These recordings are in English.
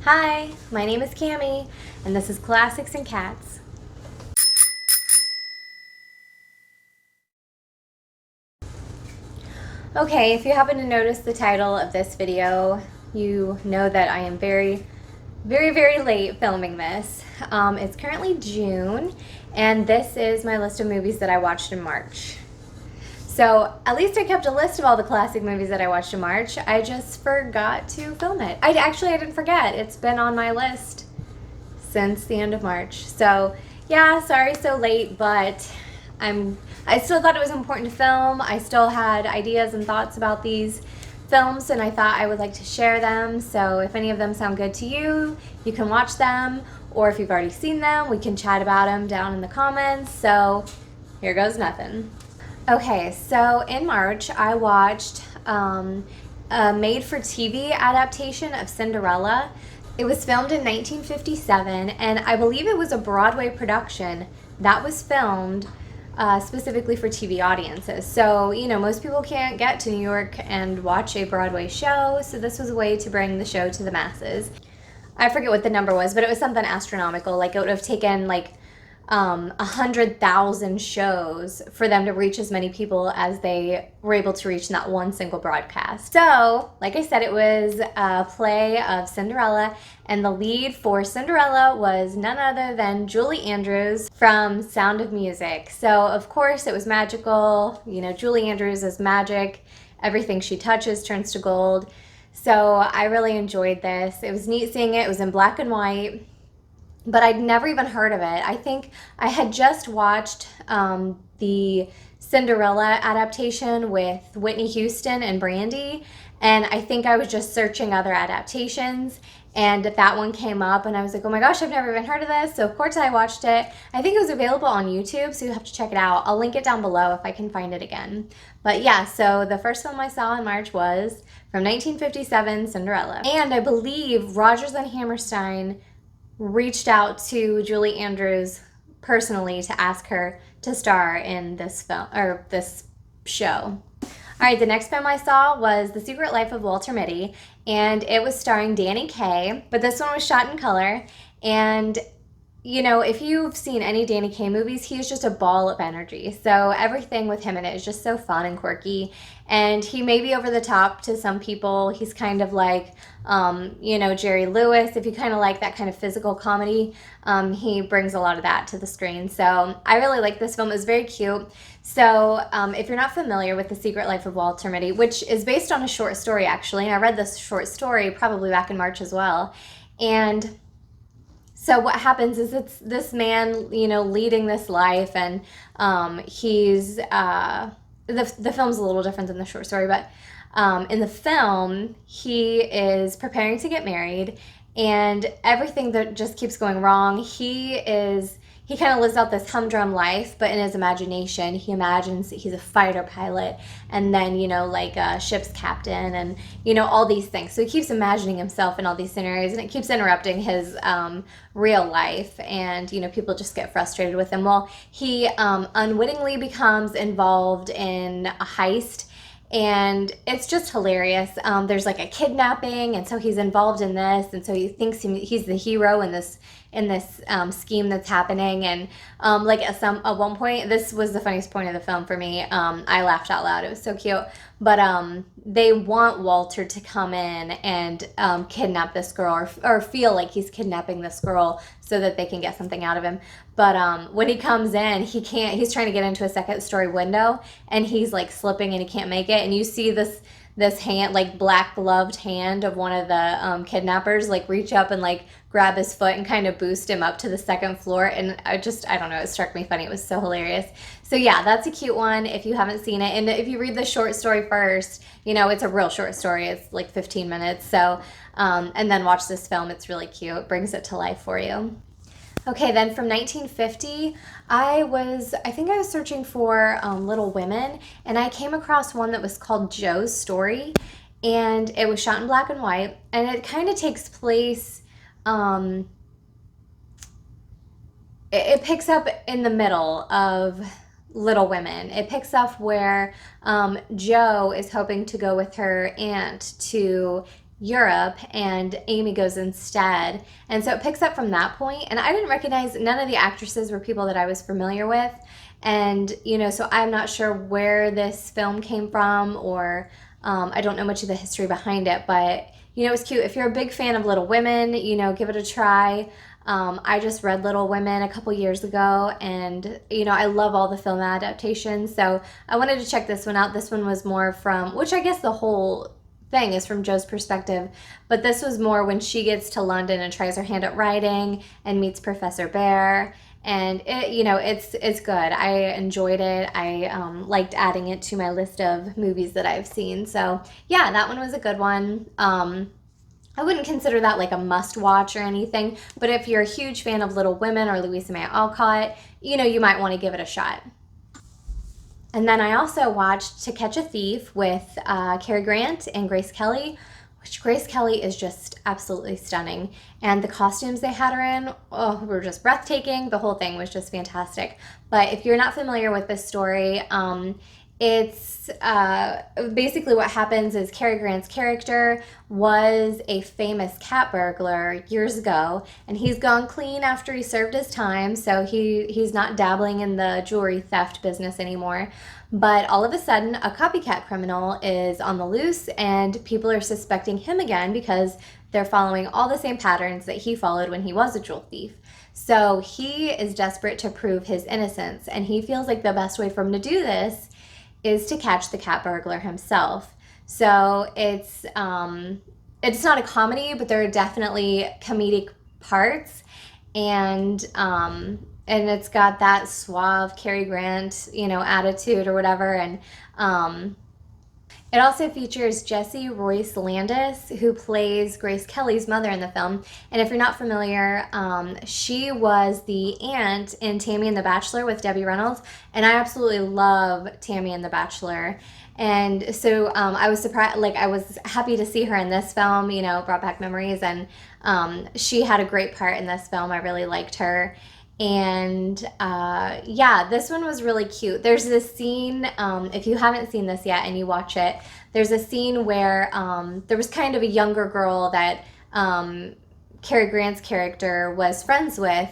Hi, my name is Cami, and this is Classics and Cats. Okay, if you happen to notice the title of this video, you know that I am very late filming this. It's currently June, and this is my list of movies that I watched in March. So at least I kept a list of all the classic movies that I watched in March. I just forgot to film it. I didn't forget. It's been on my list since the end of March. So yeah, sorry so late, but I still thought it was important to film. I still had ideas and thoughts about these films, and I thought I would like to share them. So if any of them sound good to you, you can watch them, or if you've already seen them, we can chat about them down in the comments. So here goes nothing. Okay, so in March I watched a made-for-TV adaptation of Cinderella. It was filmed in 1957, and I believe it was a Broadway production that was filmed specifically for TV audiences. So, most people can't get to New York and watch a Broadway show, so this was a way to bring the show to the masses. I forget what the number was, but it was something astronomical. Like, it would have taken, 100,000 shows for them to reach as many people as they were able to reach in that one single broadcast. So, like I said, it was a play of Cinderella, and the lead for Cinderella was none other than Julie Andrews from Sound of Music. So, of course, it was magical. Julie Andrews is magic. Everything she touches turns to gold. So, I really enjoyed this. It was neat seeing it. It was in black and white, but I'd never even heard of it. I think I had just watched the Cinderella adaptation with Whitney Houston and Brandy, and I think I was just searching other adaptations, and that one came up, and I was like, oh my gosh, I've never even heard of this. So of course I watched it. I think it was available on YouTube, so you have to check it out. I'll link it down below if I can find it again. But yeah, so the first film I saw in March was from 1957, Cinderella. And I believe Rodgers and Hammerstein reached out to Julie Andrews personally to ask her to star in this film or this show. All right, the next film I saw was The Secret Life of Walter Mitty, and it was starring Danny Kaye, but this one was shot in color. And if you've seen any Danny Kaye movies, he is just a ball of energy. So everything with him in it is just so fun and quirky. And he may be over the top to some people. He's kind of like, Jerry Lewis. If you kind of like that kind of physical comedy, he brings a lot of that to the screen. So I really like this film. It was very cute. So if you're not familiar with The Secret Life of Walter Mitty, which is based on a short story, actually, and I read this short story probably back in March as well. And so what happens is it's this man, leading this life, and he's the film's a little different than the short story, but in the film he is preparing to get married, and everything that just keeps going wrong. He kind of lives out this humdrum life, but in his imagination, he imagines that he's a fighter pilot, and then, like a ship's captain, and, all these things. So he keeps imagining himself in all these scenarios, and it keeps interrupting his real life, and, people just get frustrated with him. Well, he unwittingly becomes involved in a heist, and it's just hilarious. There's like a kidnapping, and so he's involved in this, and so he thinks he's the hero in this scheme that's happening. And at one point, this was the funniest point of the film for me. I laughed out loud. It was so cute. But they want Walter to come in and kidnap this girl, or feel like he's kidnapping this girl so that they can get something out of him. But when he comes in, he can't. He's trying to get into a second story window, and he's like slipping, and he can't make it. And you see this hand, like black gloved hand of one of the kidnappers, like reach up and like grab his foot and kind of boost him up to the second floor. And I don't know, it struck me funny. It was so hilarious. So yeah, that's a cute one if you haven't seen it. And if you read the short story first, it's a real short story. It's like 15 minutes. So, and then watch this film. It's really cute. It brings it to life for you. Okay, then from 1950, I think I was searching for Little Women, and I came across one that was called Joe's Story, and it was shot in black and white, and it kind of takes place, it picks up in the middle of Little Women. It picks up where Joe is hoping to go with her aunt to Europe, and Amy goes instead. And so it picks up from that point. And I didn't recognize, none of the actresses were people that I was familiar with. And, you know, so I'm not sure where this film came from, or I don't know much of the history behind it, but, you know, it was cute. If you're a big fan of Little Women, you know, give it a try. I just read Little Women a couple years ago, and, you know, I love all the film adaptations, so I wanted to check this one out. This one was more from, which I guess the whole thing is from Jo's perspective, but this was more when she gets to London and tries her hand at writing and meets Professor Bear. And it, you know, it's good. I enjoyed it. I liked adding it to my list of movies that I've seen. So yeah, that one was a good one. I wouldn't consider that like a must watch or anything, but if you're a huge fan of Little Women or Louisa May Alcott, you know, you might want to give it a shot. And then I also watched To Catch a Thief with Cary Grant and Grace Kelly, which Grace Kelly is just absolutely stunning. And the costumes they had her in, oh, were just breathtaking. The whole thing was just fantastic. But if you're not familiar with this story, it's basically what happens is Cary Grant's character was a famous cat burglar years ago, and he's gone clean after he served his time, so he's not dabbling in the jewelry theft business anymore. But all of a sudden, a copycat criminal is on the loose, and people are suspecting him again because they're following all the same patterns that he followed when he was a jewel thief. So he is desperate to prove his innocence, and he feels like the best way for him to do this is to catch the cat burglar himself. So it's not a comedy, but there are definitely comedic parts, and it's got that suave Cary Grant, you know, attitude or whatever. And it also features Jessie Royce Landis, who plays Grace Kelly's mother in the film. And if you're not familiar, she was the aunt in Tammy and the Bachelor with Debbie Reynolds. And I absolutely love Tammy and the Bachelor. And so I was surprised, like I was happy to see her in this film, you know, brought back memories. And she had a great part in this film. I really liked her. And yeah, this one was really cute. There's this scene, if you haven't seen this yet and you watch it, there's a scene where there was kind of a younger girl that Cary Grant's character was friends with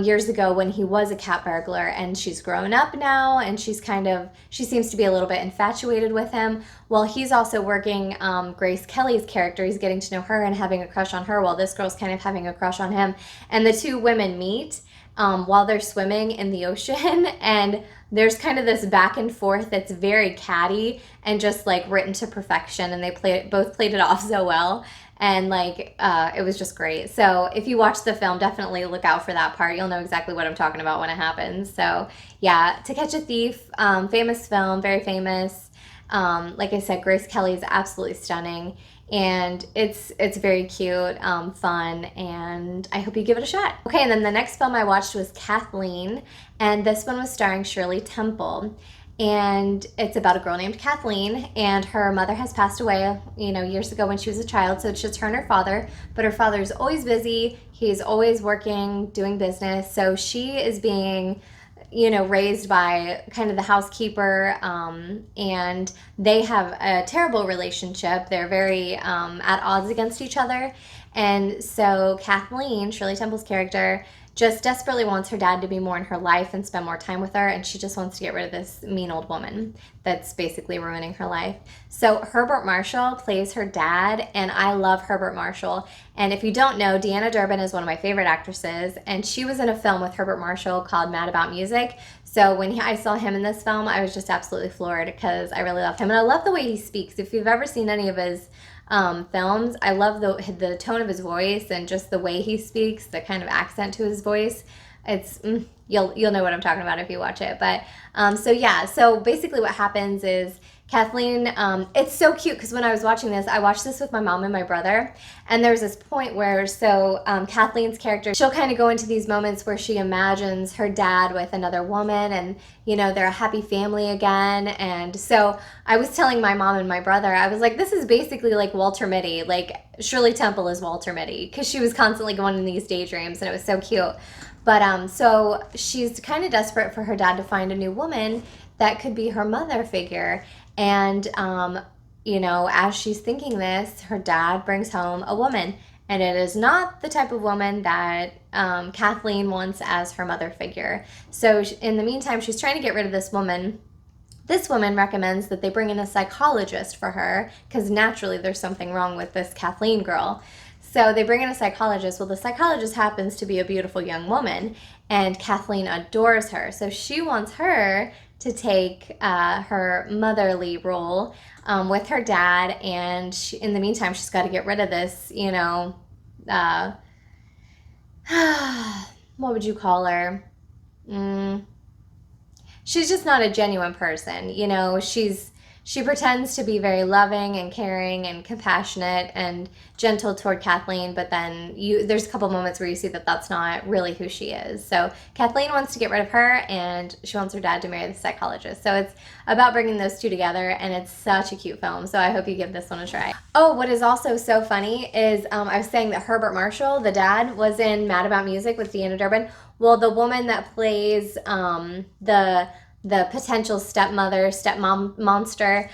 years ago when he was a cat burglar, and she's grown up now, and she seems to be a little bit infatuated with him. Well, he's also working Grace Kelly's character. He's getting to know her and having a crush on her, while this girl's kind of having a crush on him. And the two women meet while they're swimming in the ocean, and there's kind of this back and forth that's very catty and just like written to perfection, and they both played it off so well, and like it was just great. So if you watch the film, definitely look out for that part. You'll know exactly what I'm talking about when it happens. So yeah, To Catch a Thief, famous film, very famous. Like I said, Grace Kelly is absolutely stunning, and it's very cute, fun, and I hope you give it a shot. Okay, and then the next film I watched was Kathleen, and this one was starring Shirley Temple. And it's about a girl named Kathleen, and her mother has passed away, you know, years ago when she was a child, so it's just her and her father, but her father's always busy, he's always working, doing business, so she is being, you know, raised by kind of the housekeeper, and they have a terrible relationship. They're very at odds against each other, and so Kathleen, Shirley Temple's character, just desperately wants her dad to be more in her life and spend more time with her, and she just wants to get rid of this mean old woman that's basically ruining her life. So Herbert Marshall plays her dad, and I love Herbert Marshall. And if you don't know, Deanna Durbin is one of my favorite actresses, and she was in a film with Herbert Marshall called Mad About Music. So when I saw him in this film, I was just absolutely floored because I really loved him. And I love the way he speaks. If you've ever seen any of his films, I love the tone of his voice and just the way he speaks, the kind of accent to his voice. It's you'll know what I'm talking about if you watch it. But so yeah, so basically what happens is Kathleen, it's so cute because when I was watching this, I watched this with my mom and my brother, and there's this point where Kathleen's character, she'll kind of go into these moments where she imagines her dad with another woman, and you know, they're a happy family again. And so I was telling my mom and my brother, I was like, this is basically like Walter Mitty, like Shirley Temple is Walter Mitty, because she was constantly going in these daydreams, and it was so cute. But so she's kind of desperate for her dad to find a new woman that could be her mother figure. And you know, as she's thinking this, her dad brings home a woman. And it is not the type of woman that Kathleen wants as her mother figure. So in the meantime, she's trying to get rid of this woman. This woman recommends that they bring in a psychologist for her because naturally there's something wrong with this Kathleen girl. So they bring in a psychologist. Well, the psychologist happens to be a beautiful young woman, and Kathleen adores her. So she wants her to take her motherly role with her dad, and in the meantime, she's got to get rid of this, you know, what would you call her? She's just not a genuine person. You know, she pretends to be very loving and caring and compassionate and gentle toward Kathleen, but then there's a couple moments where you see that that's not really who she is. So Kathleen wants to get rid of her, and she wants her dad to marry the psychologist. So it's about bringing those two together, and it's such a cute film. So I hope you give this one a try. Oh, what is also so funny is I was saying that Herbert Marshall, the dad, was in Mad About Music with Deanna Durbin. Well, the woman that plays the potential stepmom monster,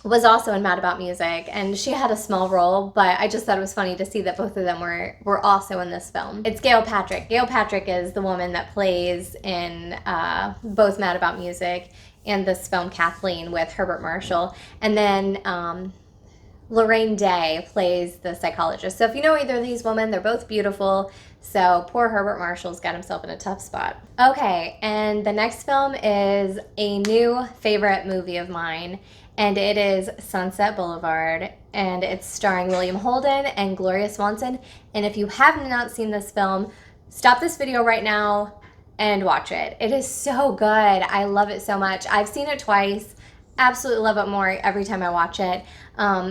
was also in Mad About Music, and she had a small role, but I just thought it was funny to see that both of them were also in this film. It's Gail Patrick. Gail Patrick is the woman that plays in both Mad About Music and this film Kathleen with Herbert Marshall, and then Lorraine Day plays the psychologist. So if you know either of these women, they're both beautiful. So poor Herbert Marshall's got himself in a tough spot. Okay, and the next film is a new favorite movie of mine, and it is Sunset Boulevard, and it's starring William Holden and Gloria Swanson. And if you have not seen this film, stop this video right now and watch it. It is so good. I love it so much. I've seen it twice. Absolutely love it more every time I watch it.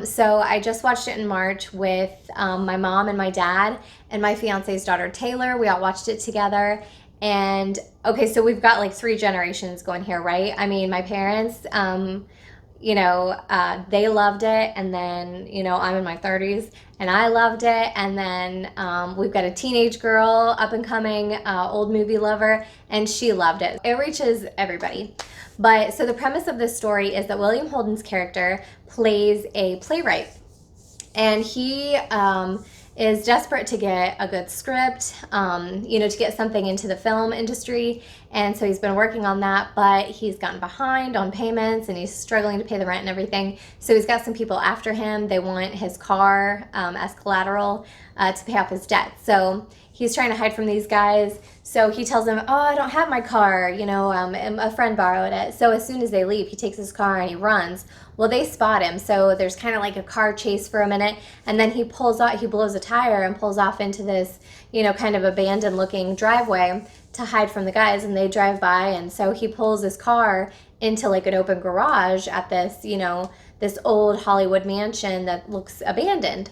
So I just watched it in March with my mom and my dad and my fiance's daughter Taylor. We all watched it together. And okay, so we've got like 3 generations going here, right? I mean, my parents, you know, they loved it, and then, you know, I'm in my 30s and I loved it, and then we've got a teenage girl, up and coming, old movie lover, and she loved it. It reaches everybody. But so the premise of this story is that William Holden's character plays a playwright, and he is desperate to get a good script, you know, to get something into the film industry. And so he's been working on that, but he's gotten behind on payments, and he's struggling to pay the rent and everything. So he's got some people after him. They want his car as collateral to pay off his debt. So he's trying to hide from these guys. So he tells them, oh, I don't have my car, you know, a friend borrowed it. So as soon as they leave, he takes his car and he runs. Well, they spot him. So there's kind of like a car chase for a minute, and then he pulls out, he blows a tire and pulls off into this, you know, kind of abandoned looking driveway to hide from the guys, and they drive by. And so he pulls his car into like an open garage at this, you know, this old Hollywood mansion that looks abandoned.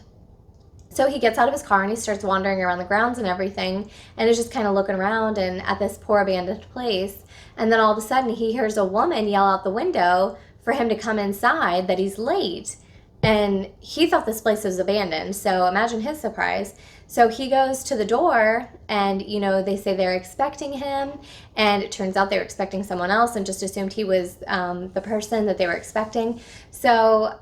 So he gets out of his car and he starts wandering around the grounds and everything, and is just kind of looking around and at this poor abandoned place. And then all of a sudden he hears a woman yell out the window for him to come inside, that he's late. And he thought this place was abandoned, so imagine his surprise. So he goes to the door, and, you know, they say they're expecting him, and it turns out they were expecting someone else and just assumed he was the person that they were expecting. So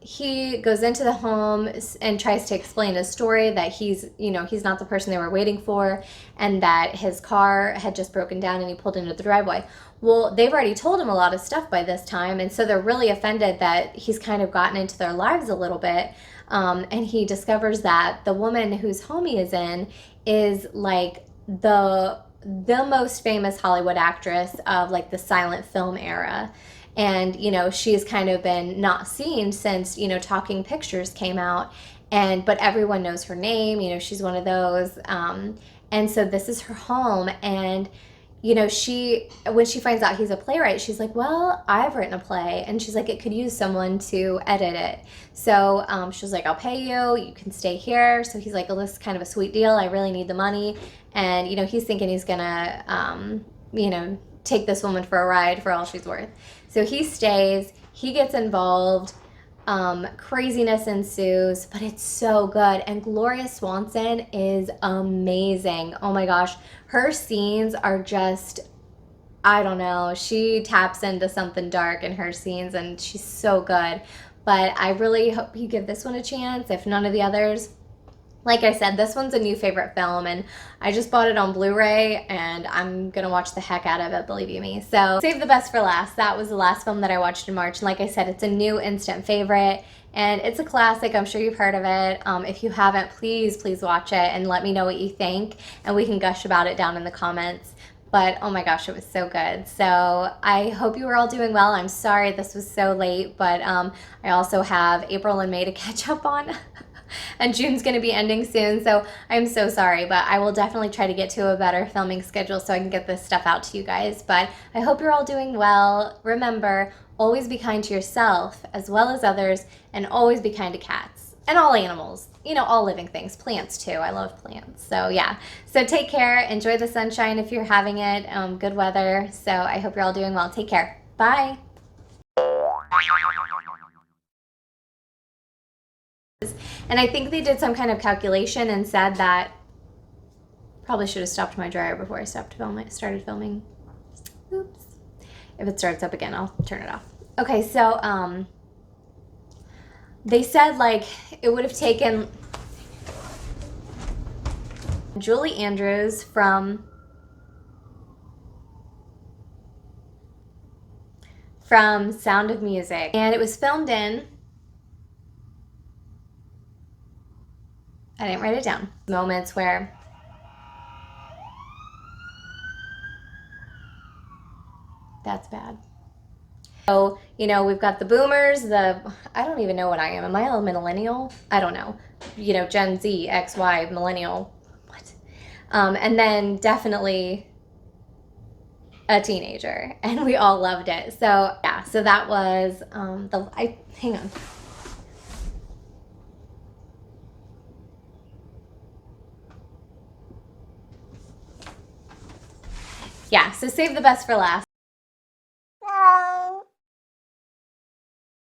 he goes into the home and tries to explain his story, that he's, you know, he's not the person they were waiting for, and that his car had just broken down and he pulled into the driveway. Well, they've already told him a lot of stuff by this time, and so they're really offended that he's kind of gotten into their lives a little bit. And he discovers that the woman whose home he is in is like the most famous Hollywood actress of like the silent film era. And, you know, she's kind of been not seen since, you know, Talking Pictures came out, but everyone knows her name, you know, she's one of those. And so this is her home, and you know, when she finds out he's a playwright, she's like, well, I've written a play. And she's like, it could use someone to edit it. So she's like, I'll pay you. You can stay here. So he's like, well, this is kind of a sweet deal. I really need the money. And, you know, he's thinking he's going to, you know, take this woman for a ride for all she's worth. So he stays. He gets involved. Craziness ensues, but it's so good. And Gloria Swanson is amazing. Oh my gosh. Her scenes are just I don't know, she taps into something dark in her scenes and she's so good. But I really hope you give this one a chance, if none of the others. Like I said, this one's a new favorite film, and I just bought it on Blu-ray, and I'm gonna watch the heck out of it, believe you me. So save the best for last. That was the last film that I watched in March, and like I said, it's a new instant favorite, and it's a classic. I'm sure you've heard of it. If you haven't, please watch it and let me know what you think, and we can gush about it down in the comments. But oh my gosh, it was so good. So I hope you were all doing well. I'm sorry this was so late, but I also have April and May to catch up on. And June's going to be ending soon, so I'm so sorry, but I will definitely try to get to a better filming schedule so I can get this stuff out to you guys. But I hope you're all doing well. Remember, always be kind to yourself as well as others, and always be kind to cats and all animals, you know, all living things, plants too. I love plants. So yeah, so take care. Enjoy the sunshine if you're having it. Good weather. So I hope you're all doing well. Take care. Bye. And I think they did some kind of calculation and said that probably should have stopped my dryer before I started filming. Oops. If it starts up again, I'll turn it off. Okay, so they said like it would have taken Julie Andrews from Sound of Music, and it was filmed in, I didn't write it down, moments where that's bad. So, you know, we've got the boomers, I don't even know what I am. Am I a millennial? I don't know. You know, Gen Z, X, Y, millennial. What? And then definitely a teenager, and we all loved it. So yeah, so that was hang on. Yeah, so save the best for last.